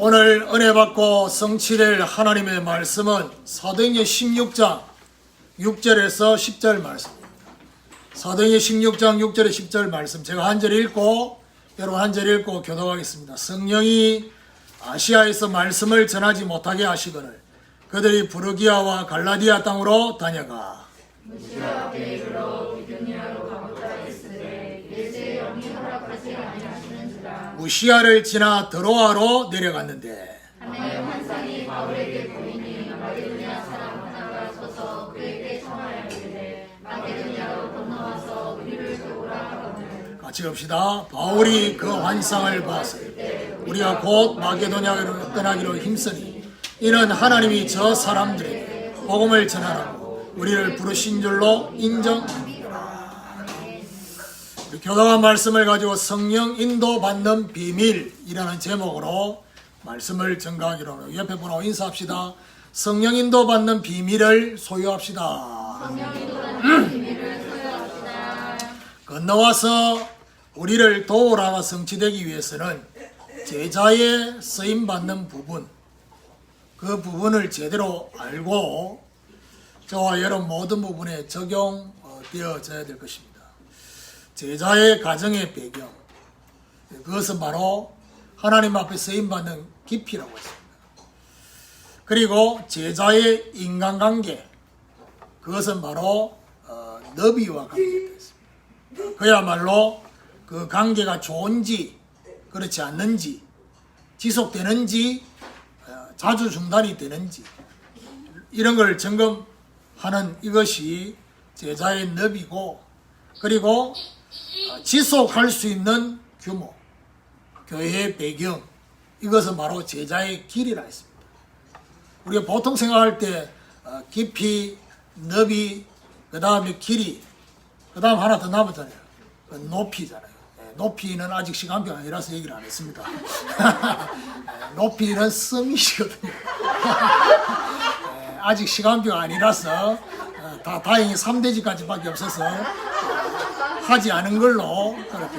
오늘 은혜 받고 성취될 하나님의 말씀은 사도행전 16장 6절에서 10절 말씀입니다. 사도행전 16장 6절에 10절 말씀 제가 한 절 읽고 여러분 한 절 읽고 교독하겠습니다. 성령이 아시아에서 말씀을 전하지 못하게 하시거늘 그들이 부르기아와 갈라디아 땅으로 다녀가 무시아 앞에 이르러 비두니아로 가고자 했으되 예수의 영이 허락하지 아니하시는지라. 무시아를 지나 드로아로 내려갔는데 하나의 환상이 바울에게 보이니 마게도냐 사람 하나가 서서 그에게 청하여 이르되 마게도냐로 건너와서 우리를 도우라 하거늘. 같이 갑시다. 바울이 그 환상을 봤을 때 우리가 곧 마게도냐로 떠나기로 힘쓰니 이는 하나님이 저 사람들에게 복음을 전하라고 우리를 부르신 줄로 인정합니다. 우리 교독한 말씀을 가지고 성령 인도받는 비밀이라는 제목으로 말씀을 전가하기로 합니다. 옆에 분하고 인사합시다. 성령 인도받는 비밀을 소유합시다. 성령 인도받는 비밀을 소유합시다. 건너와서 우리를 도우라가 성취되기 위해서는 제자의 쓰임받는 부분, 그 부분을 제대로 알고 저와 여러분 모든 부분에 적용되어져야 될 것입니다. 제자의 가정의 배경, 그것은 바로 하나님 앞에 쓰임받는 깊이라고 했습니다. 그리고 제자의 인간관계, 그것은 바로 너비와 관계가 있습니다. 그야말로 그 관계가 좋은지 그렇지 않는지, 지속되는지 자주 중단이 되는지 이런 걸 점검하는 이것이 제자의 너비고, 그리고 지속할 수 있는 규모, 교회의 배경, 이것은 바로 제자의 길이라 했습니다. 우리가 보통 생각할 때 깊이, 너비, 그 다음에 길이, 그 다음 하나 더 남았잖아요. 높이잖아요. 높이는 아직 시간표가 아니라서 얘기를 안 했습니다. 높이는 스밋이거든요. 아직 시간표가 아니라서 다 다행히 3대지까지밖에 없어서 하지 않은 걸로 그렇게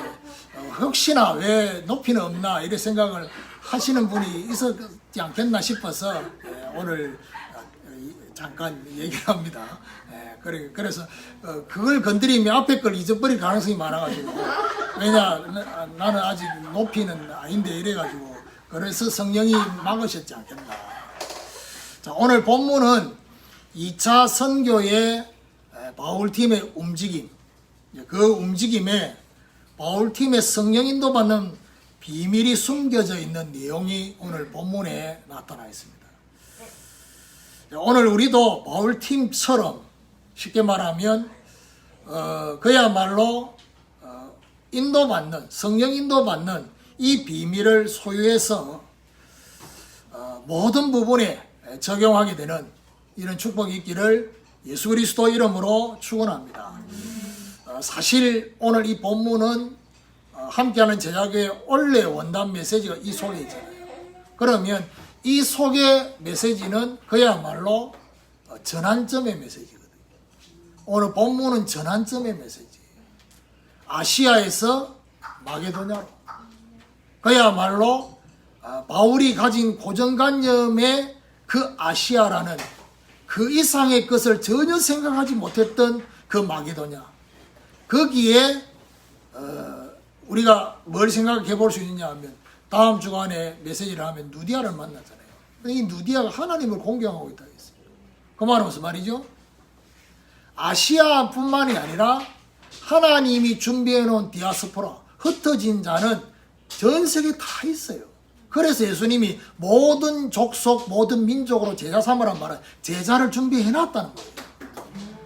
혹시나 왜 높이는 없나 이런 생각을 하시는 분이 있었지 않겠나 싶어서 오늘 잠깐 얘기를 합니다. 그래서 그걸 건드리면 앞에 걸 잊어버릴 가능성이 많아가지고, 왜냐 나는 아직 높이는 아닌데 이래가지고, 그래서 성령이 막으셨지 않겠나. 자, 오늘 본문은 2차 선교의 바울팀의 움직임, 그 움직임에 바울팀의 성령 인도받는 비밀이 숨겨져 있는 내용이 오늘 본문에 나타나 있습니다. 오늘 우리도 바울팀처럼 쉽게 말하면 그야말로 인도받는, 성령 인도받는 이 비밀을 소유해서 모든 부분에 적용하게 되는 이런 축복이 있기를 예수 그리스도 이름으로 축원합니다. 사실 오늘 이 본문은 함께하는 제자교회 원래 원단 메시지가 이 속에 있잖아요. 그러면 이 속의 메시지는 그야말로 전환점의 메시지거든요. 오늘 본문은 전환점의 메시지예요. 아시아에서 마게도냐로. 그야말로 바울이 가진 고정관념의 그 아시아라는 그 이상의 것을 전혀 생각하지 못했던 그 마게도냐. 거기에 우리가 뭘 생각해 볼 수 있느냐 하면 다음 주간에 메시지를 하면 누디아를 만났잖아요. 이 누디아가 하나님을 공경하고 있다 했어요. 그 말은 무슨 말이죠? 아시아뿐만이 아니라 하나님이 준비해 놓은 디아스포라, 흩어진 자는 전 세계에 다 있어요. 그래서 예수님이 모든 족속, 모든 민족으로 제자 삼으란 말은 제자를 준비해 놨다는 거예요.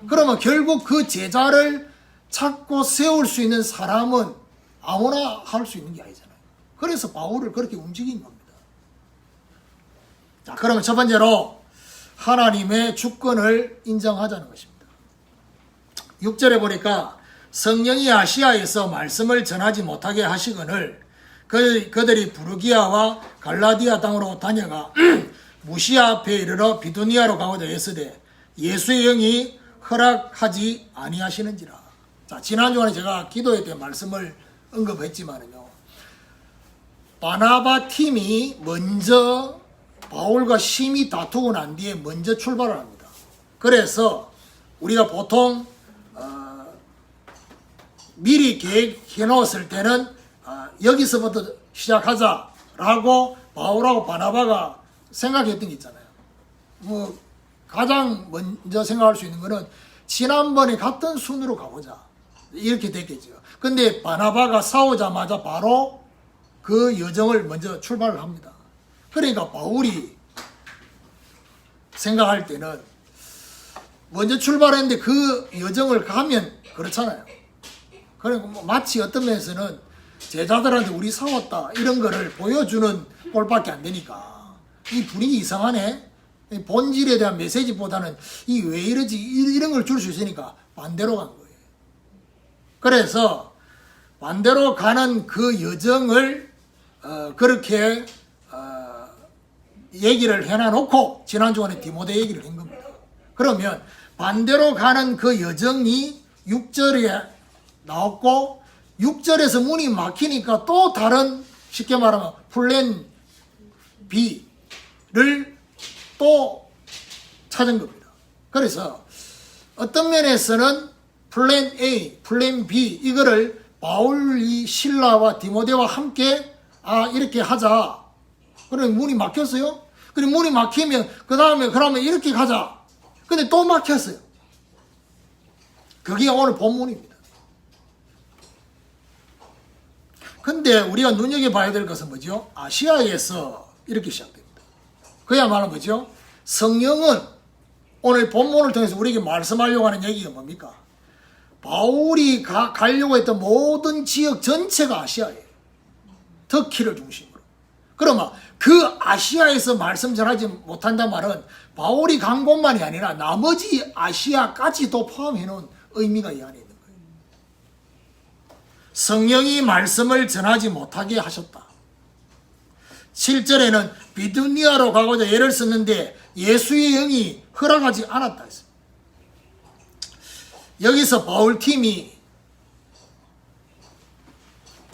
그러면 결국 그 제자를 찾고 세울 수 있는 사람은 아무나 할 수 있는 게 아니잖아요. 그래서 바울을 그렇게 움직인 겁니다. 자, 그러면 첫 번째로 하나님의 주권을 인정하자는 것입니다. 6절에 보니까 성령이 아시아에서 말씀을 전하지 못하게 하시거늘 그들이 부르기아와 갈라디아 땅으로 다녀가 무시아 앞에 이르러 비두니아로 가고자 했으되 예수의 영이 허락하지 아니하시는지라. 자, 지난 주간에 제가 기도에 대한 말씀을 언급했지만은요, 바나바 팀이 먼저 바울과 심히 다투고 난 뒤에 먼저 출발을 합니다. 그래서 우리가 보통 미리 계획해 놓았을 때는 여기서부터 시작하자라고 바울하고 바나바가 생각했던 게 있잖아요. 뭐 가장 먼저 생각할 수 있는 거는 지난번에 갔던 순으로 가보자 이렇게 됐겠죠. 근데 바나바가 싸우자마자 바로 그 여정을 먼저 출발을 합니다. 그러니까 바울이 생각할 때는 먼저 출발했는데 그 여정을 가면 그렇잖아요. 그러니까 뭐 마치 어떤 면에서는 제자들한테 우리 싸웠다 이런 거를 보여주는 꼴밖에 안 되니까 이 분위기 이상하네. 본질에 대한 메시지보다는 이 왜 이러지 이런 걸 줄 수 있으니까 반대로 간 거예요. 그래서 반대로 가는 그 여정을 그렇게 얘기를 해놔놓고 지난주에 디모데 얘기를 한 겁니다. 그러면 반대로 가는 그 여정이 6절에 나왔고 6절에서 문이 막히니까 또 다른 쉽게 말하면 플랜 B를 또 찾은 겁니다. 그래서 어떤 면에서는 플랜 A, 플랜 B 이거를 바울이 실라와 디모데와 함께 이렇게 하자. 그럼 문이 막혔어요. 그럼 문이 막히면 그 다음에 그러면 이렇게 가자. 근데 또 막혔어요. 그게 오늘 본문입니다. 근데 우리가 눈여겨봐야 될 것은 뭐죠? 아시아에서 이렇게 시작됩니다. 그야말로 뭐죠? 성령은 오늘 본문을 통해서 우리에게 말씀하려고 하는 얘기가 뭡니까? 바울이 가려고 했던 모든 지역 전체가 아시아예요. 터키를 중심으로. 그러면 그 아시아에서 말씀 전하지 못한단 말은 바울이 간 곳만이 아니라 나머지 아시아까지도 포함해 놓은 의미가 이 안에 있는 거예요. 성령이 말씀을 전하지 못하게 하셨다. 7절에는 비두니아로 가고자 애를 썼는데 예수의 영이 허락하지 않았다 했습니다. 여기서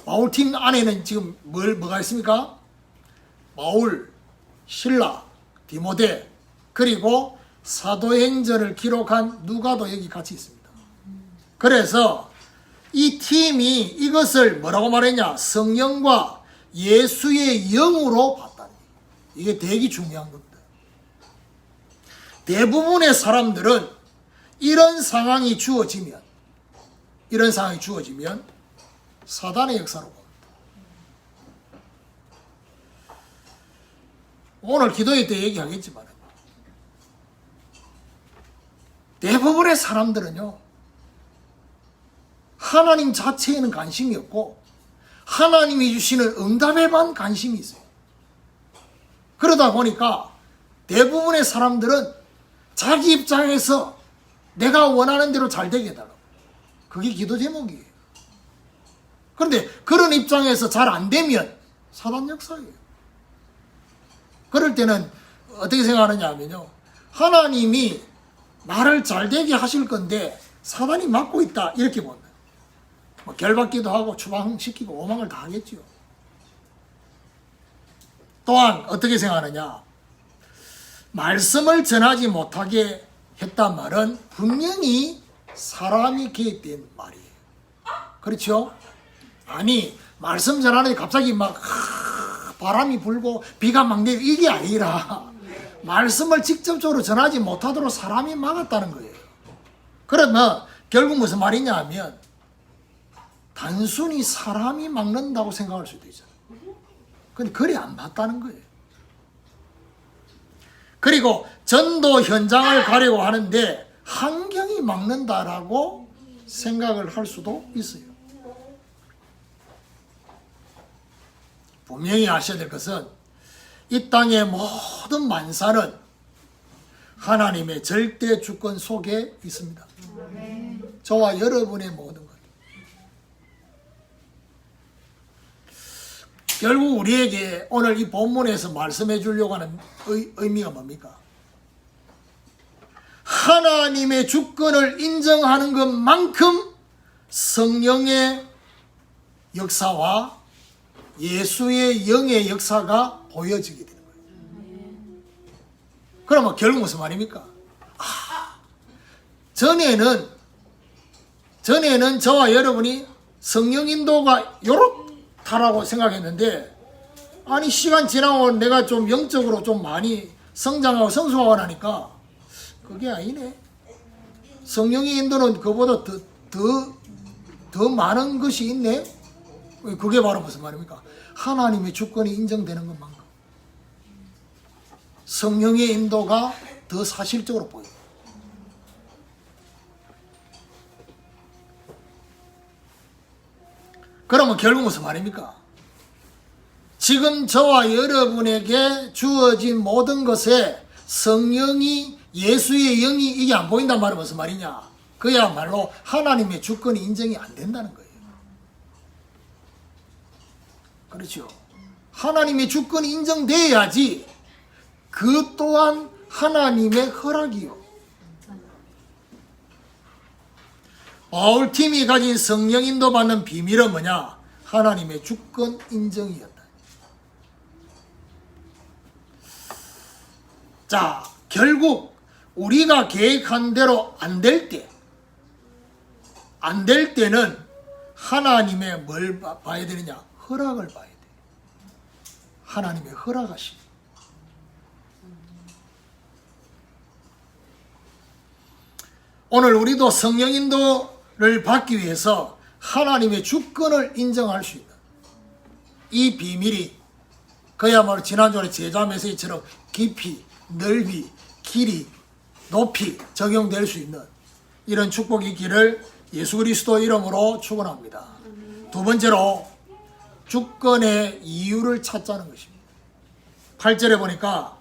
바울팀 안에는 지금 뭐가 있습니까? 바울, 실라, 디모데 그리고 사도행전을 기록한 누가도 여기 같이 있습니다. 그래서 이 팀이 이것을 뭐라고 말했냐? 성령과 예수의 영으로 봤다니. 이게 되게 중요한 겁니다. 대부분의 사람들은 이런 상황이 주어지면 사단의 역사로 봅니다. 오늘 기도회 때 얘기하겠지만 대부분의 사람들은요 하나님 자체에는 관심이 없고 하나님이 주시는 응답에만 관심이 있어요. 그러다 보니까 대부분의 사람들은 자기 입장에서 내가 원하는 대로 잘 되게 해달라고. 그게 기도 제목이에요. 그런데 그런 입장에서 잘 안 되면 사단 역사예요. 그럴 때는 어떻게 생각하느냐 하면요. 하나님이 나를 잘 되게 하실 건데 사단이 막고 있다 이렇게 본다. 뭐 결받기도 하고 추방시키고 오망을 다 하겠죠. 또한 어떻게 생각하느냐. 말씀을 전하지 못하게 했단 말은 분명히 사람이 개입된 말이에요. 그렇죠? 아니 말씀 전하는데 갑자기 막 바람이 불고 비가 막 내리고 이게 아니라 말씀을 직접적으로 전하지 못하도록 사람이 막았다는 거예요. 그러면 결국 무슨 말이냐 하면 단순히 사람이 막는다고 생각할 수도 있잖아요. 근데 그리 안 맞다는 거예요. 그리고 전도 현장을 가려고 하는데 환경이 막는다라고 생각을 할 수도 있어요. 분명히 아셔야 될 것은 이 땅의 모든 만사는 하나님의 절대 주권 속에 있습니다. 저와 여러분의 모든 것. 결국 우리에게 오늘 이 본문에서 말씀해 주려고 하는 의미가 뭡니까? 하나님의 주권을 인정하는 것만큼 성령의 역사와 예수의 영의 역사가 보여지게 되는 거예요. 그러면 결국 무슨 말입니까? 전에는 저와 여러분이 성령 인도가 요렇다라고 생각했는데, 아니 시간 지나고 내가 좀 영적으로 좀 많이 성장하고 성숙하고 나니까 그게 아니네. 성령의 인도는 그보다 더 많은 것이 있네. 그게 바로 무슨 말입니까? 하나님의 주권이 인정되는 것만큼 성령의 인도가 더 사실적으로 보여요. 그러면 결국 무슨 말입니까? 지금 저와 여러분에게 주어진 모든 것에 성령이, 예수의 영이 이게 안 보인단 말은 무슨 말이냐? 그야말로 하나님의 주권이 인정이 안 된다는 거예요. 그렇죠. 하나님의 주권이 인정돼야지 그 또한 하나님의 허락이요. 바울팀이 가진 성령 인도 받는 비밀은 뭐냐? 하나님의 주권 인정이었다. 자, 결국 우리가 계획한 대로 안 될 때는 하나님의 뭘 봐야 되느냐? 허락을 봐야 돼. 하나님의 허락하심. 오늘 우리도 성령 인도를 받기 위해서 하나님의 주권을 인정할 수 있는 이 비밀이 그야말로 지난주에 제자 메시지처럼 깊이, 넓이, 길이, 높이 적용될 수 있는 이런 축복이 있기를 예수 그리스도 이름으로 축원합니다. 두 번째로 주권의 이유를 찾자는 것입니다. 8절에 보니까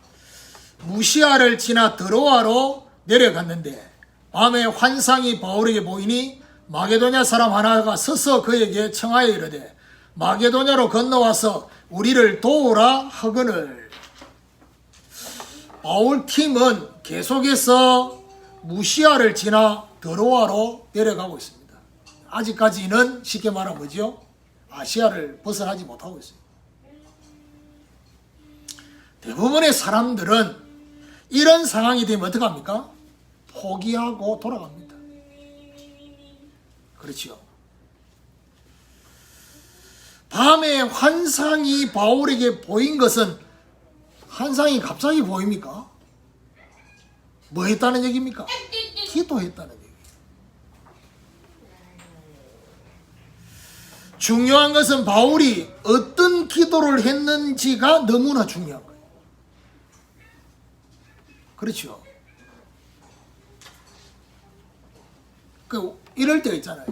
무시아를 지나 드로아로 내려갔는데 밤에 환상이 바울에게 보이니 마게도냐 사람 하나가 서서 그에게 청하여 이르되 마게도냐로 건너와서 우리를 도우라 하거늘. 바울 팀은 계속해서 무시아를 지나 드로아로 내려가고 있습니다. 아직까지는 쉽게 말하면 뭐죠? 아시아를 벗어나지 못하고 있어요. 대부분의 사람들은 이런 상황이 되면 어떡합니까? 포기하고 돌아갑니다. 그렇죠. 밤에 환상이 바울에게 보인 것은, 환상이 갑자기 보입니까? 뭐 했다는 얘기입니까? 기도했다는 얘기예요. 중요한 것은 바울이 어떤 기도를 했는지가 너무나 중요한 거예요. 그렇죠. 이럴 때가 있잖아요.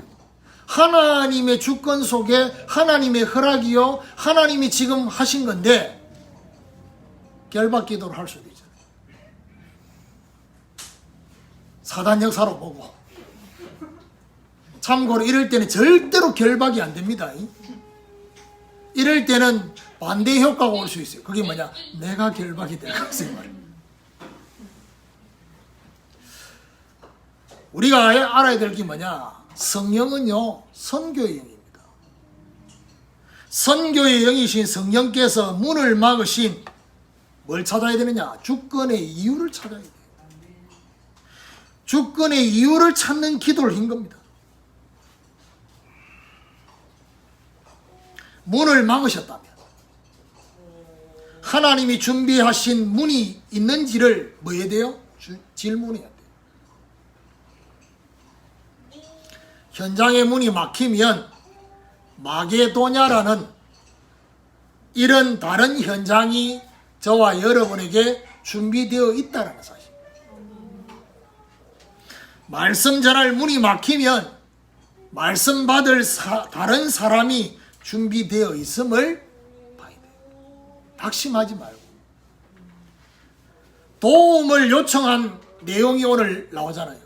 하나님의 주권 속에 하나님의 허락이요, 하나님이 지금 하신 건데 결박 기도를 할 수도 있잖아요. 사단 역사로 보고. 참고로 이럴 때는 절대로 결박이 안 됩니다. 이럴 때는 반대 효과가 올 수 있어요. 그게 뭐냐? 내가 결박이 될 것을 말이에요. 우리가 알아야 될 게 뭐냐? 성령은요, 선교의 영입니다. 선교의 영이신 성령께서 문을 막으신 뭘 찾아야 되느냐? 주권의 이유를 찾아야 돼요. 주권의 이유를 찾는 기도를 한 겁니다. 문을 막으셨다면 하나님이 준비하신 문이 있는지를 뭐 해야 돼요? 질문해야 돼요. 현장의 문이 막히면 마게도냐라는 이런 다른 현장이 저와 여러분에게 준비되어 있다는 사실. 말씀 전할 문이 막히면 말씀 받을 다른 사람이 준비되어 있음을 봐야 돼요. 낙심하지 말고. 도움을 요청한 내용이 오늘 나오잖아요.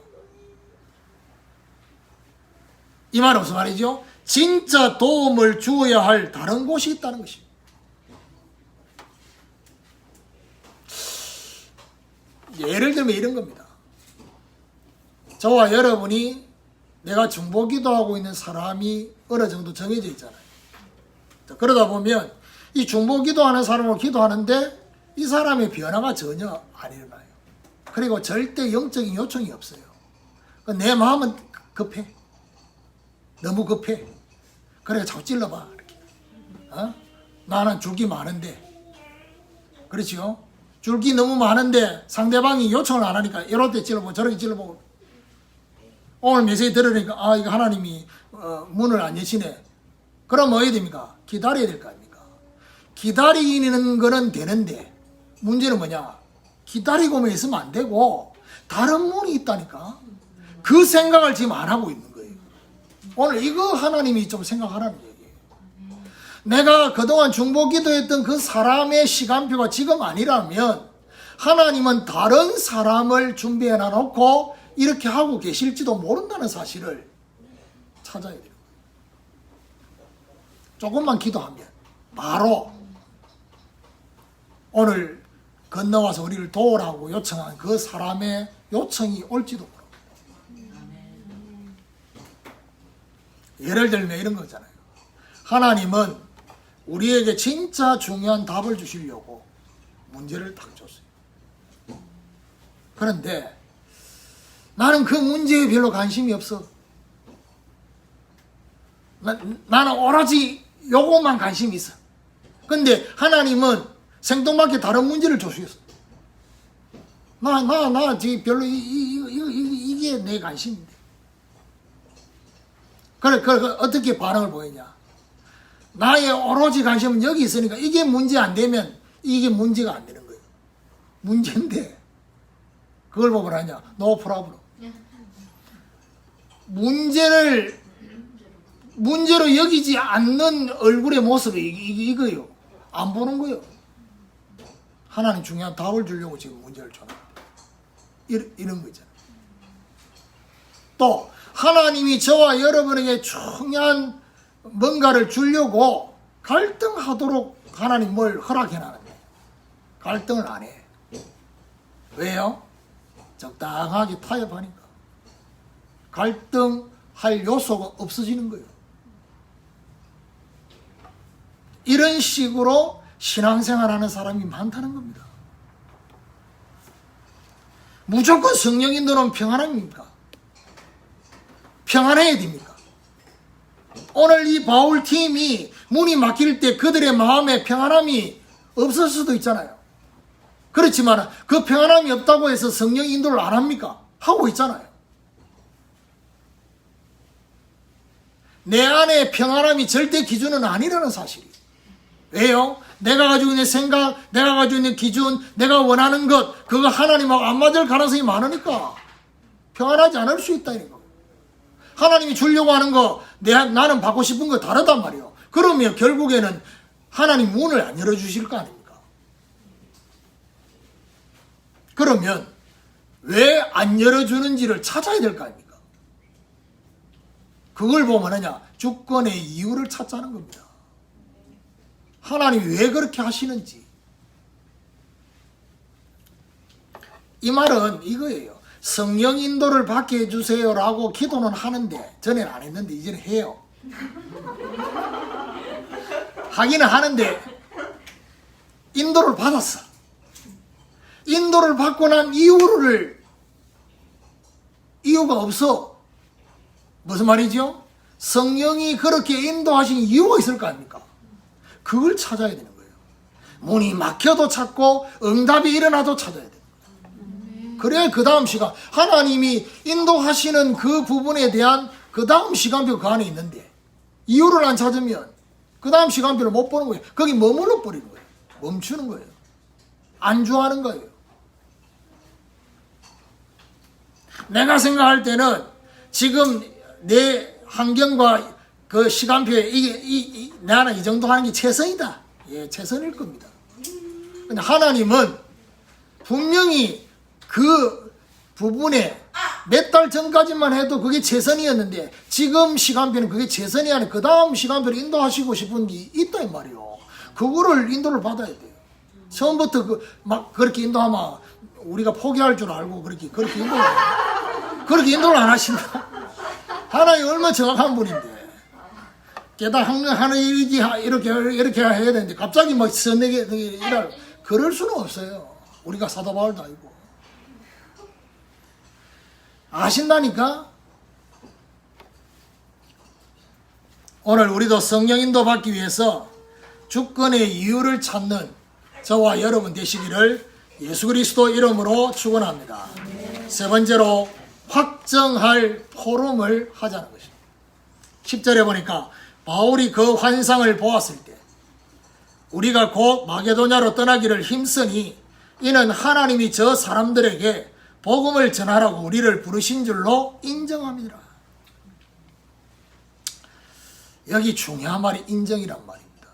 이 말은 무슨 말이죠? 진짜 도움을 주어야 할 다른 곳이 있다는 것입니다. 예를 들면 이런 겁니다. 저와 여러분이 내가 중보기도하고 있는 사람이 어느 정도 정해져 있잖아요. 그러다 보면 이 중보 기도하는 사람으로 기도하는데 이 사람의 변화가 전혀 안 일어나요. 그리고 절대 영적인 요청이 없어요. 내 마음은 급해. 너무 급해. 그래 자꾸 찔러봐. 이렇게. 나는 줄기 많은데. 그렇죠? 줄기 너무 많은데 상대방이 요청을 안 하니까 이럴 때 찔러보고 저렇게 찔러보고 오늘 메시지 들으니까 이거 하나님이 문을 안 여시네. 그럼 뭐 해야 됩니까? 기다려야 될 거 아닙니까? 기다리는 거는 되는데 문제는 뭐냐? 기다리고만 있으면 안 되고 다른 문이 있다니까. 그 생각을 지금 안 하고 있는 거예요. 오늘 이거 하나님이 좀 생각하라는 얘기예요. 내가 그동안 중보 기도했던 그 사람의 시간표가 지금 아니라면 하나님은 다른 사람을 준비해 놔놓고 이렇게 하고 계실지도 모른다는 사실을 찾아야 돼요. 조금만 기도하면 바로 오늘 건너와서 우리를 도우라고 요청한 그 사람의 요청이 올지도 모릅니다. 예를 들면 이런 거잖아요. 하나님은 우리에게 진짜 중요한 답을 주시려고 문제를 딱 줬어요. 그런데 나는 그 문제에 별로 관심이 없어. 나는 오로지 요것만 관심이 있어. 근데 하나님은 생뚱맞게 다른 문제를 주셨어. 나 지금 별로 이게 내 관심인데. 그래 어떻게 반응을 보이냐? 나의 오로지 관심은 여기 있으니까 이게 문제 안 되면 이게 문제가 안 되는 거예요. 문제인데 그걸 보고 하냐? No problem. 문제로 여기지 않는 얼굴의 모습이 이거예요. 안 보는 거예요. 하나님 중요한 답을 주려고 지금 문제를 줘요. 이런 거 있잖아요. 또 하나님이 저와 여러분에게 중요한 뭔가를 주려고 갈등하도록 하나님 뭘 허락해놨는데 갈등을 안 해. 왜요? 적당하게 타협하니까. 갈등할 요소가 없어지는 거예요. 이런 식으로 신앙생활하는 사람이 많다는 겁니다. 무조건 성령 인도는 평안합니까? 평안해야 됩니까? 오늘 이 바울팀이 문이 막힐 때 그들의 마음에 평안함이 없을 수도 있잖아요. 그렇지만 그 평안함이 없다고 해서 성령 인도를 안 합니까? 하고 있잖아요. 내 안에 평안함이 절대 기준은 아니라는 사실이에요. 왜요? 내가 가지고 있는 생각, 내가 가지고 있는 기준, 내가 원하는 것, 그거 하나님하고 안 맞을 가능성이 많으니까 평안하지 않을 수 있다는 거. 하나님이 주려고 하는 거, 나는 받고 싶은 거 다르단 말이에요. 그러면 결국에는 하나님 문을 안 열어주실 거 아닙니까? 그러면 왜 안 열어주는지를 찾아야 될 거 아닙니까? 그걸 보면 주권의 이유를 찾자는 겁니다. 하나님이 왜 그렇게 하시는지. 이 말은 이거예요. 성령 인도를 받게 해주세요라고 기도는 하는데, 전에는 안 했는데 이제는 해요. 하기는 하는데 인도를 받았어. 인도를 받고 난 이유가 없어. 무슨 말이죠? 성령이 그렇게 인도하신 이유가 있을 거 아닙니까? 그걸 찾아야 되는 거예요. 문이 막혀도 찾고 응답이 일어나도 찾아야 돼요. 그래야 그 다음 시간, 하나님이 인도하시는 그 부분에 대한 그 다음 시간표 그 안에 있는데 이유를 안 찾으면 그 다음 시간표를 못 보는 거예요. 거기 머물러 버리는 거예요. 멈추는 거예요. 안주하는 거예요. 내가 생각할 때는 지금 내 환경과 그 시간표에 나는 이 정도 하는 게 최선이다. 예, 최선일 겁니다. 근데 하나님은 분명히 그 부분에 몇 달 전까지만 해도 그게 최선이었는데 지금 시간표는 그게 최선이 아니라 그 다음 시간표를 인도하시고 싶은 게 있단 말이에요. 그거를 인도를 받아야 돼요. 처음부터 막 그렇게 인도하면 우리가 포기할 줄 알고 그렇게 인도를 안 하신다. 하나님 얼마나 정확한 분인데. 깨달하는 일이지 이렇게 해야 되는데 갑자기 막 서내게 이럴 그럴 수는 없어요. 우리가 사도 바울도 아니고 아신다니까. 오늘 우리도 성령 인도 받기 위해서 주권의 이유를 찾는 저와 여러분 되시기를 예수 그리스도 이름으로 축원합니다. 세 번째로 확정할 포럼을 하자는 것입니다. 10절에 보니까 바울이 그 환상을 보았을 때 우리가 곧 마게도냐로 떠나기를 힘쓰니 이는 하나님이 저 사람들에게 복음을 전하라고 우리를 부르신 줄로 인정합니다. 여기 중요한 말이 인정이란 말입니다.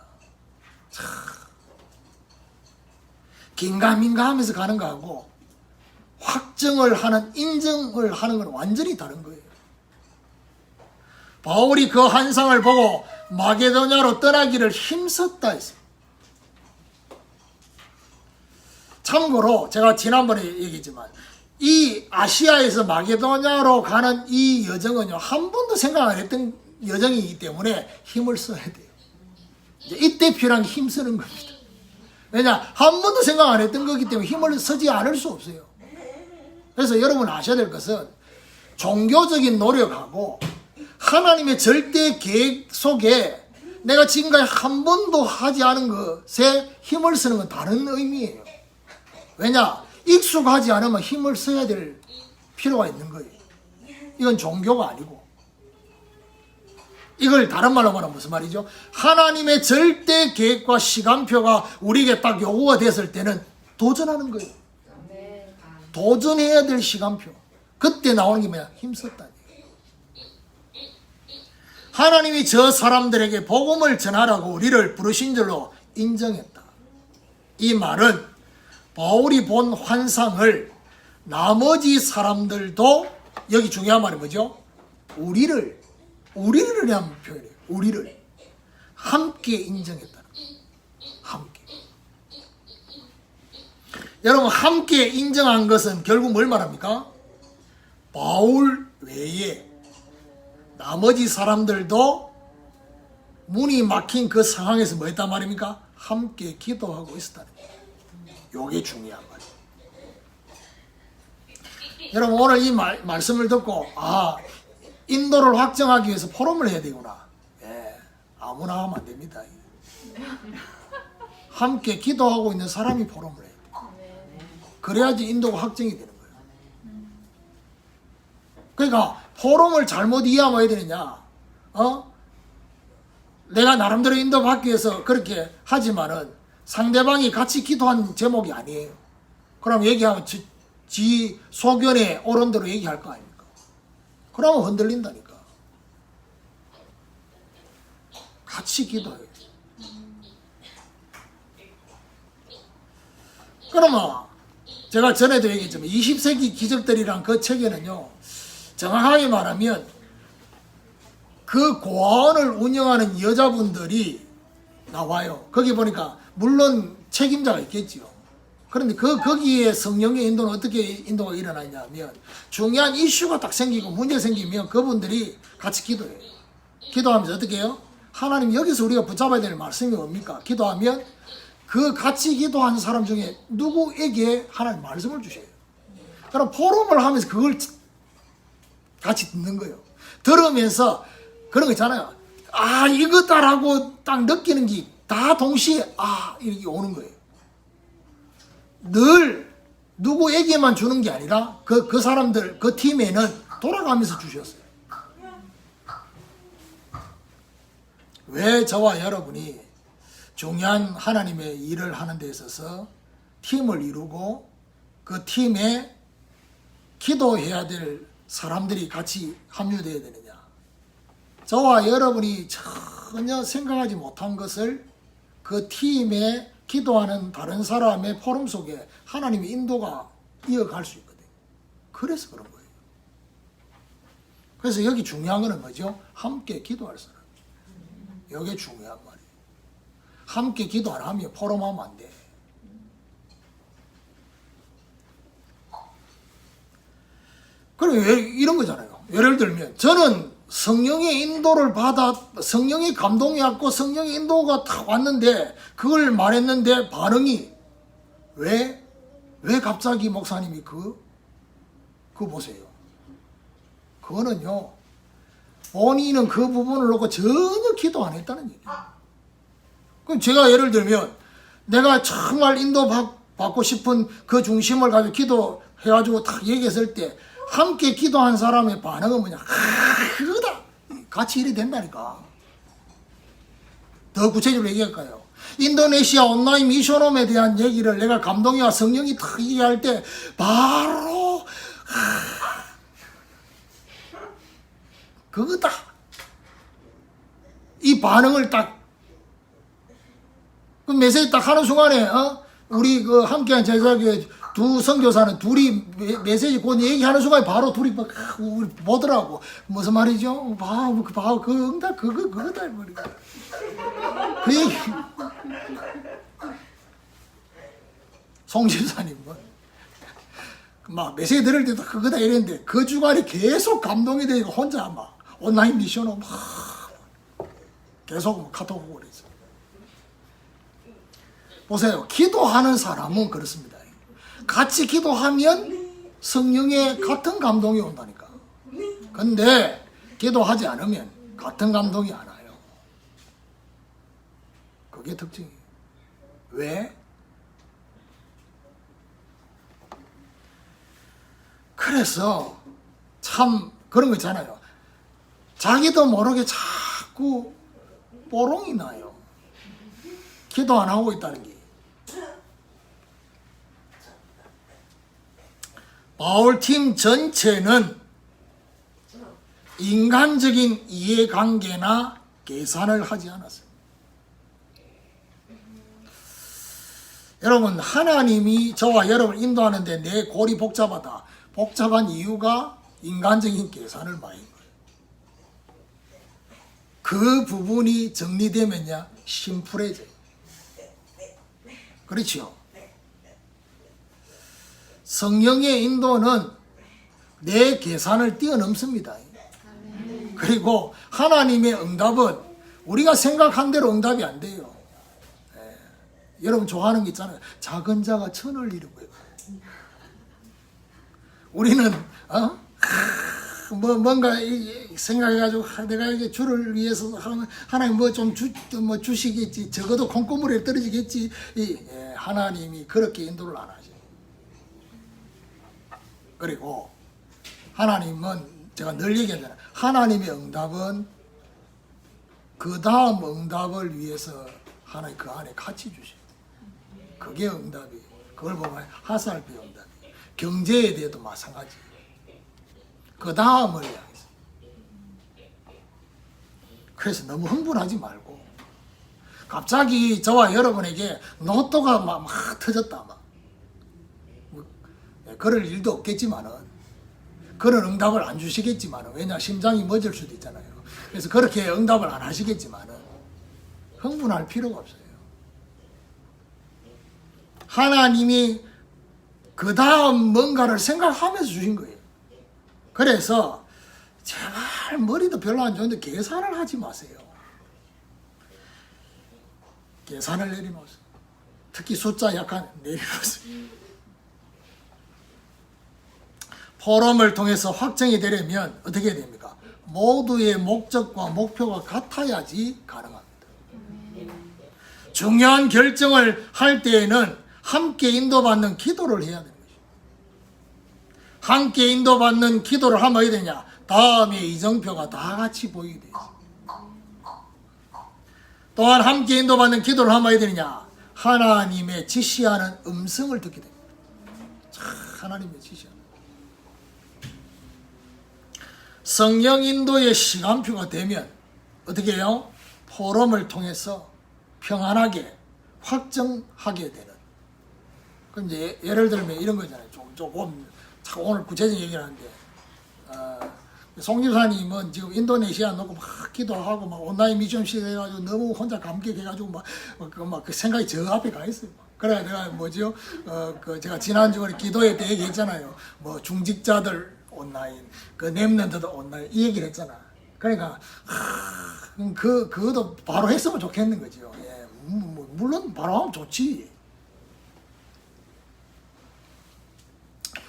긴가민가 하면서 가는 거하고 확정을 하는, 인정을 하는 건 완전히 다른 거예요. 바울이 그 환상을 보고 마게도냐로 떠나기를 힘썼다 했어요. 참고로 제가 지난번에 얘기했지만 이 아시아에서 마게도냐로 가는 이 여정은요, 한 번도 생각 안 했던 여정이기 때문에 힘을 써야 돼요. 이때 필요한 게 힘쓰는 겁니다. 왜냐? 한 번도 생각 안 했던 거기 때문에 힘을 쓰지 않을 수 없어요. 그래서 여러분 아셔야 될 것은 종교적인 노력하고 하나님의 절대 계획 속에 내가 지금까지 한 번도 하지 않은 것에 힘을 쓰는 건 다른 의미예요. 왜냐? 익숙하지 않으면 힘을 써야 될 필요가 있는 거예요. 이건 종교가 아니고. 이걸 다른 말로 말하면 무슨 말이죠? 하나님의 절대 계획과 시간표가 우리에게 딱 요구가 됐을 때는 도전하는 거예요. 도전해야 될 시간표. 그때 나오는 게 뭐야? 힘썼다니. 하나님이 저 사람들에게 복음을 전하라고 우리를 부르신 줄로 인정했다. 이 말은 바울이 본 환상을 나머지 사람들도, 여기 중요한 말이 뭐죠? 우리를 위한 표현이에요. 우리를 함께 인정했다는 거예요. 함께. 여러분, 함께 인정한 것은 결국 뭘 말합니까? 바울 외에 나머지 사람들도 문이 막힌 그 상황에서 뭐 했단 말입니까? 함께 기도하고 있었다는 거예요. 요게 중요한 거예요. 여러분, 오늘 이 말씀을 듣고 인도를 확정하기 위해서 포럼을 해야 되구나. 예, 아무나 하면 안 됩니다. 함께 기도하고 있는 사람이 포럼을 해야 돼요. 그래야지 인도가 확정이 되는 거예요. 그러니까 포럼을 잘못 이해하면 어떻게 되느냐? 내가 나름대로 인도받기 위해서 그렇게 하지만은 상대방이 같이 기도한 제목이 아니에요. 그럼 얘기하면 지 소견에 옳은 대로 얘기할 거 아닙니까? 그러면 흔들린다니까. 같이 기도해요. 그러면 제가 전에도 얘기했지만 20세기 기적들이란 그 책에는요, 정확하게 말하면 그 고아원을 운영하는 여자분들이 나와요. 거기 보니까 물론 책임자가 있겠지요. 그런데 거기에 성령의 인도는 어떻게 인도가 일어나냐면 중요한 이슈가 딱 생기고 문제 생기면 그분들이 같이 기도해요. 기도하면서 어떻게 해요? 하나님, 여기서 우리가 붙잡아야 될 말씀이 뭡니까? 기도하면 그 같이 기도하는 사람 중에 누구에게 하나님 말씀을 주셔요. 그럼 포럼을 하면서 그걸 같이 듣는 거예요. 들으면서 그런 거 있잖아요. 이거다라고 딱 느끼는 게 다 동시에 이렇게 오는 거예요. 늘 누구에게만 주는 게 아니라 그 사람들, 그 팀에는 돌아가면서 주셨어요. 왜 저와 여러분이 중요한 하나님의 일을 하는 데 있어서 팀을 이루고 그 팀에 기도해야 될 사람들이 같이 합류되어야 되느냐? 저와 여러분이 전혀 생각하지 못한 것을 그 팀에 기도하는 다른 사람의 포럼 속에 하나님의 인도가 이어갈 수 있거든요. 그래서 그런 거예요. 그래서 여기 중요한 거는 뭐죠? 함께 기도할 사람. 이게 중요한 말이에요. 함께 기도 안 하면 포럼하면 안 돼. 그럼 이런 거잖아요. 예를 들면 저는 성령의 인도를 받아, 성령의 감동이 왔고 성령의 인도가 탁 왔는데 그걸 말했는데 반응이 왜 갑자기 목사님이 그거 보세요. 그거는요, 본인은 그 부분을 놓고 전혀 기도 안 했다는 얘기예요. 그럼 제가 예를 들면 내가 정말 인도받고 싶은 그 중심을 가지고 기도해가지고 딱 얘기했을 때 함께 기도한 사람의 반응은 뭐냐? 그거다! 같이 일이 된다니까. 더 구체적으로 얘기할까요? 인도네시아 온라인 미션홈에 대한 얘기를 내가 감동이와 성령이 탁 얘기할 때 바로 그거다. 이 반응을 딱 그 메시지 딱 하는 순간에 우리 그 함께한 제자교회 두 선교사는 둘이 메시지 곧 얘기하는 순간에 바로 둘이 막 우리 보더라고. 무슨 말이죠? 봐, 그 응답 그거다 이 말이야. 그 얘기. 송 집사님은 막 메시지 들을 때도 그거다 이랬는데 그 주간에 계속 감동이 되고 혼자 막 온라인 미션으로 막 계속 카톡 오고 그랬어. 보세요. 기도하는 사람은 그렇습니다. 같이 기도하면 성령의 같은 감동이 온다니까. 근데 기도하지 않으면 같은 감동이 안 와요. 그게 특징이에요. 왜? 그래서 참 그런 거 있잖아요. 자기도 모르게 자꾸 뽀롱이 나요. 기도 안 하고 있다는 게. 바울팀 전체는 인간적인 이해관계나 계산을 하지 않았어요. 여러분, 하나님이 저와 여러분을 인도하는데 내 골이 복잡하다. 복잡한 이유가 인간적인 계산을 많이 거예요. 그 부분이 정리되면야 심플해져요. 그렇죠? 성령의 인도는 내 계산을 뛰어넘습니다. 그리고 하나님의 응답은 우리가 생각한 대로 응답이 안 돼요. 여러분 좋아하는 게 있잖아요. 작은 자가 천을 이루고요. 우리는 뭔가 생각해가지고 내가 이게 주를 위해서 하나님 뭐 좀 주시겠지. 적어도 콩고물에 떨어지겠지. 하나님이 그렇게 인도를 안 하죠. 그리고 하나님은 제가 늘 얘기하잖아요. 하나님의 응답은 그 다음 응답을 위해서 하나님 그 안에 같이 주셔요. 그게 응답이에요. 그걸 보면 하살표 응답이에요. 경제에 대해도 마찬가지예요. 그 다음을 향해서. 그래서 너무 흥분하지 말고 갑자기 저와 여러분에게 로또가 막 터졌다 막. 그럴 일도 없겠지만은 그런 응답을 안 주시겠지만은 왜냐 심장이 멎을 수도 있잖아요. 그래서 그렇게 응답을 안 하시겠지만은 흥분할 필요가 없어요. 하나님이 그 다음 뭔가를 생각하면서 주신 거예요. 그래서 제발 머리도 별로 안 좋은데 계산을 하지 마세요. 계산을 내려놓으세요. 특히 숫자 약한 내려놓으세요. 포럼을 통해서 확정이 되려면 어떻게 해야 됩니까? 모두의 목적과 목표가 같아야지 가능합니다. 중요한 결정을 할 때에는 함께 인도받는 기도를 해야 되는 것이죠. 함께 인도받는 기도를 하면 어떻게 되냐? 다음에 이정표가 다 같이 보이게 돼요. 또한 함께 인도받는 기도를 하면 어떻게 되느냐? 하나님의 지시하는 음성을 듣게 됩니다. 하나님의 지시하는. 성령 인도의 시간표가 되면 어떻게 해요? 포럼을 통해서 평안하게 확정하게 되는. 그럼 이제 예를 들면 이런 거잖아요. 조금 오늘 구체적인 얘기를 하는데 송 집사님은 지금 인도네시아 놓고 막 기도하고 막 온라인 미션 시대해가지고 너무 혼자 감격해가지고 막 그 생각이 저 앞에 가 있어요. 그래 내가 뭐죠? 제가 지난주에 기도회 때 얘기했잖아요. 뭐 중직자들 온라인, 그 렘넌트도 온라인 이 얘기를 했잖아. 그러니까 그것도 바로 했으면 좋겠는 거죠. 예, 물론 바로 하면 좋지.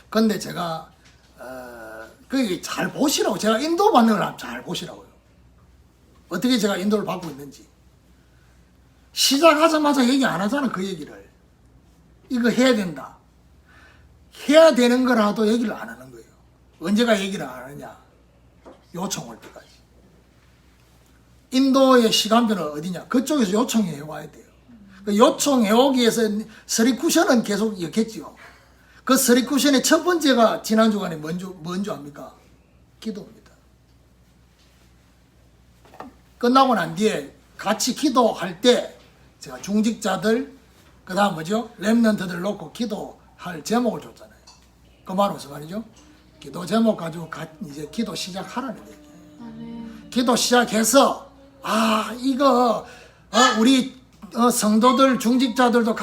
근데 제가 그게 잘 보시라고, 제가 인도 받는 걸 잘 보시라고요. 어떻게 제가 인도를 받고 있는지. 시작하자마자 얘기 안 하잖아, 그 얘기를. 이거 해야 된다. 해야 되는 거라도 얘기를 안 하는 거예요. 언제가 얘기를 안 하느냐? 요청 올 때까지. 인도의 시간표는 어디냐? 그쪽에서 요청해 와야 돼요. 그 요청해 오기 위해서 서리쿠션은 계속 엮겠지요. 그 서리쿠션의 첫 번째가 지난 주간에 뭔지 압니까? 기도입니다. 끝나고 난 뒤에 같이 기도할 때 제가 중직자들, 그 다음 뭐죠? 렘넌트들 놓고 기도할 제목을 줬잖아요. 그 말은 무슨 말이죠? 기도 제목 가지고 이제 기도 시작하라는 얘기예요. 기도 시작해서 이거 우리 성도들 중직자들도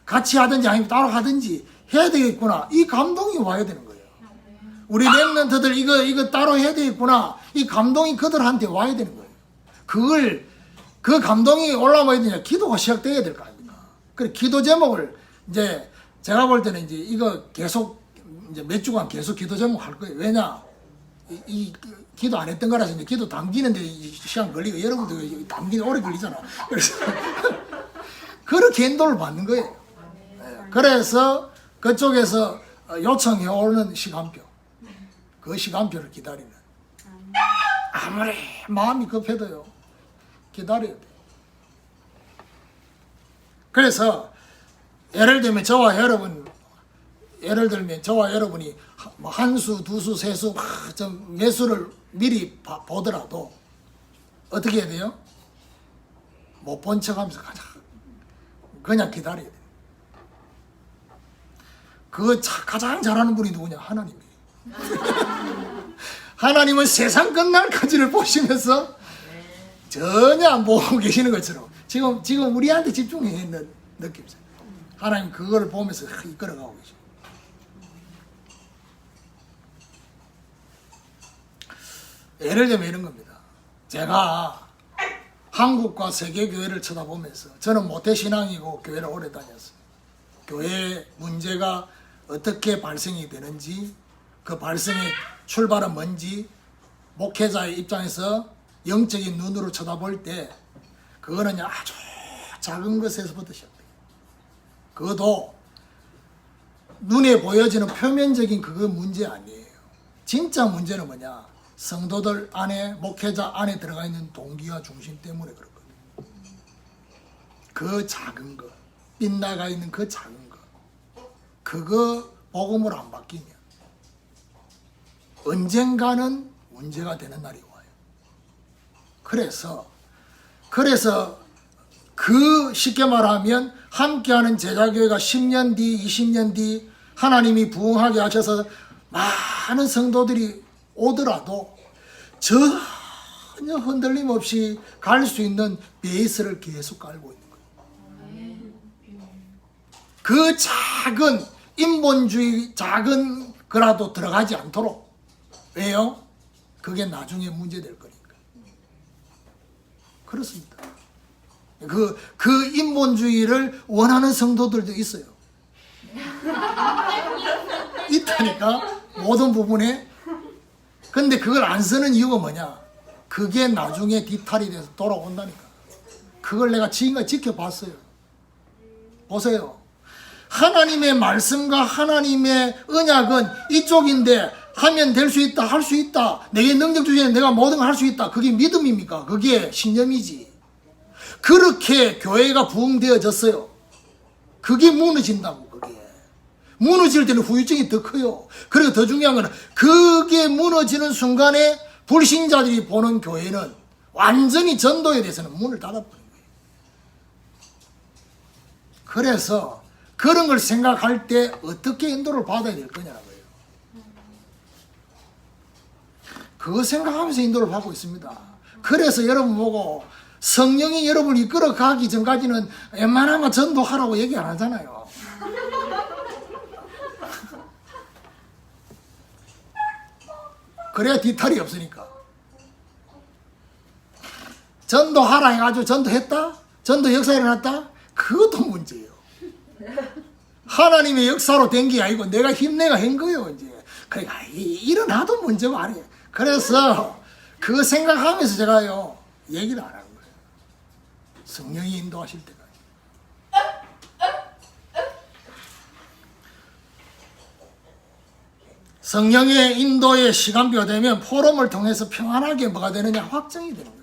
같이 하든지 아니면 따로 하든지 해야 되겠구나. 이 감동이 와야 되는 거예요. 우리 렘넌트들 이거 따로 해야 되겠구나. 이 감동이 그들한테 와야 되는 거예요. 그 감동이 올라와야 되냐? 기도가 시작돼야 될 거 아닙니까? 그래, 기도 제목을 이제 제가 볼 때는 이제 이거 계속 이제 몇 주간 계속 기도 제목 할 거예요. 왜냐? 이 기도 안 했던 거라서 이제 기도 당기는데 시간 걸리고 여러분들 당기는 오래 걸리잖아. 그래서 그렇게 인도를 받는 거예요. 그래서 그쪽에서 요청해 오는 시간표, 그 시간표를 기다리는. 아무리 마음이 급해도요, 기다려야 돼요. 그래서 예를 들면 저와 여러분이 한 수, 두 수, 세 수, 매수를 미리 보더라도 어떻게 해야 돼요? 못 본 척하면서 가자. 그냥 기다려야 돼요. 그거 가장 잘하는 분이 누구냐? 하나님이에요. 하나님은 세상 끝날까지를 보시면서 전혀 안 보고 계시는 것처럼 지금 우리한테 집중해 있는 느낌이죠. 하나님 그거를 보면서 이끌어가고 계십니다. 예를 들면 이런 겁니다. 제가 한국과 세계 교회를 쳐다보면서 저는 모태신앙이고 교회를 오래 다녔어요. 교회 문제가 어떻게 발생이 되는지, 그 발생의 출발은 뭔지, 목회자의 입장에서 영적인 눈으로 쳐다볼 때 그거는 아주 작은 것에서부터 시작돼요. 그것도 눈에 보여지는 표면적인 그거 문제 아니에요. 진짜 문제는 뭐냐? 성도들 안에, 목회자 안에 들어가 있는 동기와 중심 때문에 그렇거든요. 그 작은 거, 빗나가 있는 그 작은 거, 그거 복음으로 안 바뀌면 언젠가는 문제가 되는 날이 와요. 그래서 그 쉽게 말하면 함께하는 제자교회가 10년 뒤, 20년 뒤 하나님이 부흥하게 하셔서 많은 성도들이 오더라도 전혀 흔들림 없이 갈 수 있는 베이스를 계속 깔고 있는 거예요. 그 작은 인본주의 작은 거라도 들어가지 않도록. 왜요? 그게 나중에 문제 될 거니까. 그렇습니다. 그 인본주의를 원하는 성도들도 있어요. 있다니까, 모든 부분에. 근데 그걸 안 쓰는 이유가 뭐냐? 그게 나중에 뒤탈이 돼서 돌아온다니까. 그걸 내가 지금까지 지켜봤어요. 보세요. 하나님의 말씀과 하나님의 언약은 이쪽인데 하면 될 수 있다, 할 수 있다. 내게 능력 주시면 내가 모든 걸 할 수 있다. 그게 믿음입니까? 그게 신념이지. 그렇게 교회가 부흥되어졌어요. 그게 무너진다고. 그게 무너질 때는 후유증이 더 커요. 그리고 더 중요한 거는 그게 무너지는 순간에 불신자들이 보는 교회는 완전히 전도에 대해서는 문을 닫아버린 거예요. 그래서 그런 걸 생각할 때 어떻게 인도를 받아야 될 거냐고요. 그거 생각하면서 인도를 받고 있습니다. 그래서 여러분 보고 성령이 여러분을 이끌어 가기 전까지는 웬만하면 전도하라고 얘기 안 하잖아요. 그래야 뒤탈이 없으니까. 전도하라 해가지고 전도했다? 전도 역사 일어났다? 그것도 문제예요. 하나님의 역사로 된 게 아니고 내가 힘내가 한 거예요. 이제 그러니까 일어나도 문제가 아니에요. 그래서 그거 생각하면서 제가요 얘기를 안 하는 거예요. 성령이 인도하실 때까지. 성령의 인도의 시간표가 되면 포럼을 통해서 평안하게 뭐가 되느냐 확정이 되는 거예요.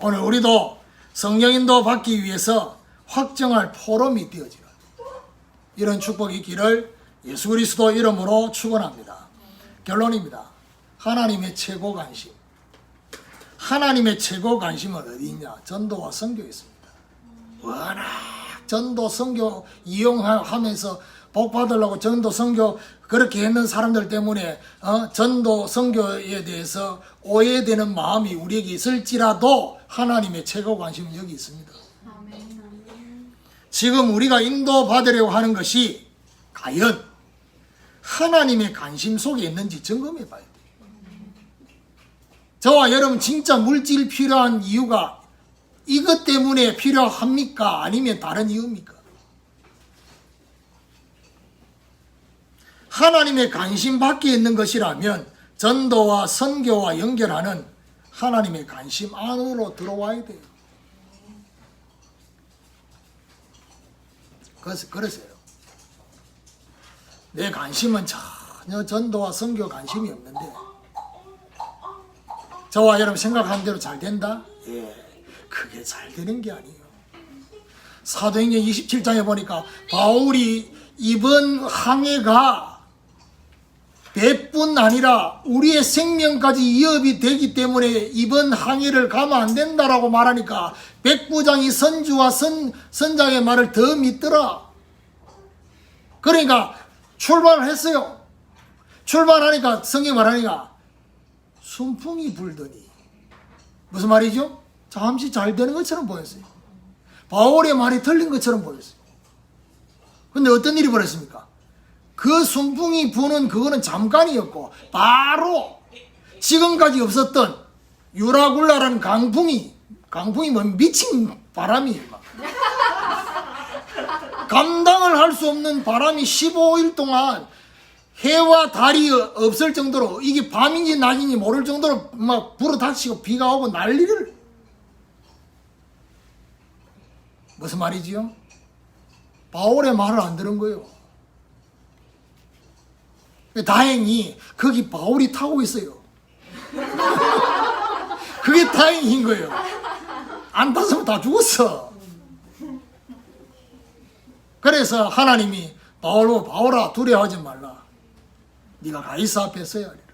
오늘 우리도 성령 인도 받기 위해서 확정할 포럼이 되어지는 이런 축복이 있기를 예수 그리스도 이름으로 축원합니다. 결론입니다. 하나님의 최고 관심. 하나님의 최고 관심은 어디 있냐? 전도와 선교에 있습니다. 워낙 전도 선교 이용하면서 복 받으려고 전도 선교 그렇게 했는 사람들 때문에 전도 선교에 대해서 오해되는 마음이 우리에게 있을지라도 하나님의 최고 관심은 여기 있습니다. 지금 우리가 인도받으려고 하는 것이 과연 하나님의 관심 속에 있는지 점검해 봐야 돼요. 저와 여러분 진짜 물질 필요한 이유가 이것 때문에 필요합니까? 아니면 다른 이유입니까? 하나님의 관심 밖에 있는 것이라면 전도와 선교와 연결하는 하나님의 관심 안으로 들어와야 돼요. 그래서요. 내 관심은 전혀 전도와 선교 관심이 없는데 저와 여러분 생각한 대로 잘 된다? 예, 그게 잘 되는 게 아니에요. 사도행전 27장에 보니까 바울이 이번 항해가 배뿐 아니라 우리의 생명까지 위협이 되기 때문에 이번 항해를 가면 안 된다라고 말하니까 백부장이 선주와 선장의 말을 더 믿더라. 그러니까 출발을 했어요. 출발하니까 성경이 말하니까 순풍이 불더니 무슨 말이죠? 잠시 잘 되는 것처럼 보였어요. 바울의 말이 틀린 것처럼 보였어요. 근데 어떤 일이 벌어졌습니까? 그 순풍이 부는 그거는 잠깐이었고 바로 지금까지 없었던 유라굴라라는 강풍이 뭐 미친 바람이 막 감당을 할 수 없는 바람이 15일 동안 해와 달이 없을 정도로 이게 밤인지 낮인지 모를 정도로 막 불어닥치고 비가 오고 난리를. 무슨 말이지요? 바울의 말을 안 들은 거예요. 다행히 거기 바울이 타고 있어요. 그게 다행인 거예요. 안 탔으면 다 죽었어. 그래서 하나님이 바울아 두려워하지 말라. 네가 가이사 앞에 서야 하리라.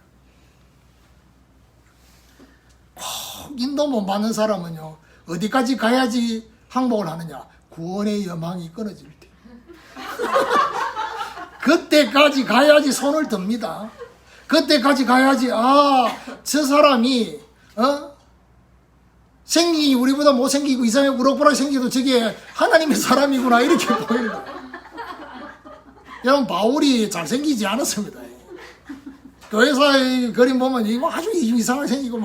인도 못 받는 사람은요 어디까지 가야지 항복을 하느냐? 구원의 여망이 끊어질 때. 그때까지 가야지 손을 듭니다. 그때까지 가야지 저 사람이 생기기 우리보다 못생기고 이상하게 우럭부락 생기도 저게 하나님의 사람이구나 이렇게 보인다. 여러분 바울이 잘생기지 않았습니다. 교회사의 그림 보면 이거 아주 이상하게 생기고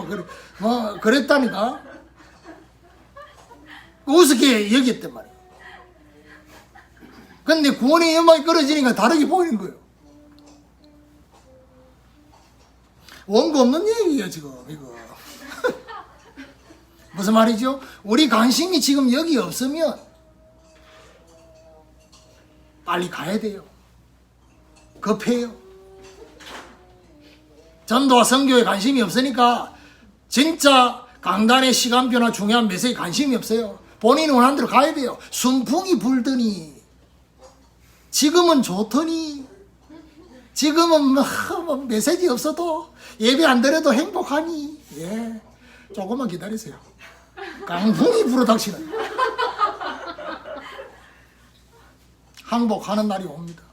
그랬다니까. 우습게 여겼단 말이에요. 근데 구원의 연막이 끊어지니까 다르게 보이는 거예요. 원고 없는 얘기예요 지금 이거. 무슨 말이죠? 우리 관심이 지금 여기 없으면 빨리 가야 돼요. 급해요. 전도와 선교에 관심이 없으니까 진짜 강단의 시간표나 중요한 메시지에 관심이 없어요. 본인이 원하는 대로 가야 돼요. 순풍이 불더니 지금은 좋더니 지금은 메시지 없어도 예배 안 드려도 행복하니 예 조금만 기다리세요. 강풍이 불어닥치는 항복하는 날이 옵니다.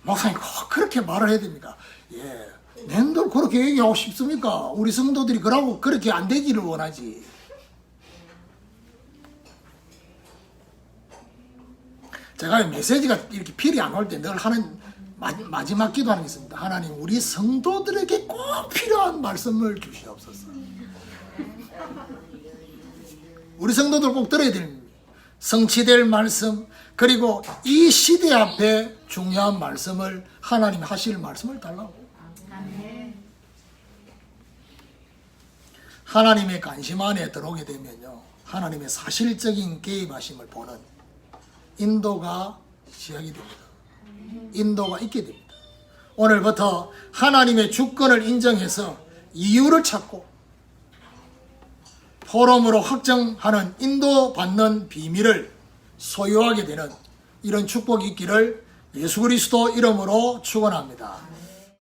목사님 꼭 그렇게 말을 해야 됩니까? 예, 맨날 그렇게 얘기하고 싶습니까? 우리 성도들이 그러고 그렇게 안 되기를 원하지. 제가 메시지가 이렇게 필이 안 올 때 늘 하는 마지막 기도하는 게 있습니다. 하나님 우리 성도들에게 꼭 필요한 말씀을 주시옵소서. 우리 성도들 꼭 들어야 됩니다. 성취될 말씀, 그리고 이 시대 앞에 중요한 말씀을, 하나님 하실 말씀을 달라고. 하나님의 관심 안에 들어오게 되면요, 하나님의 사실적인 개입하심을 보는 인도가 시작이 됩니다. 인도가 있게 됩니다. 오늘부터 하나님의 주권을 인정해서 이유를 찾고 포럼으로 확정하는 인도받는 비밀을 소유하게 되는 이런 축복이 있기를 예수 그리스도 이름으로 축원합니다.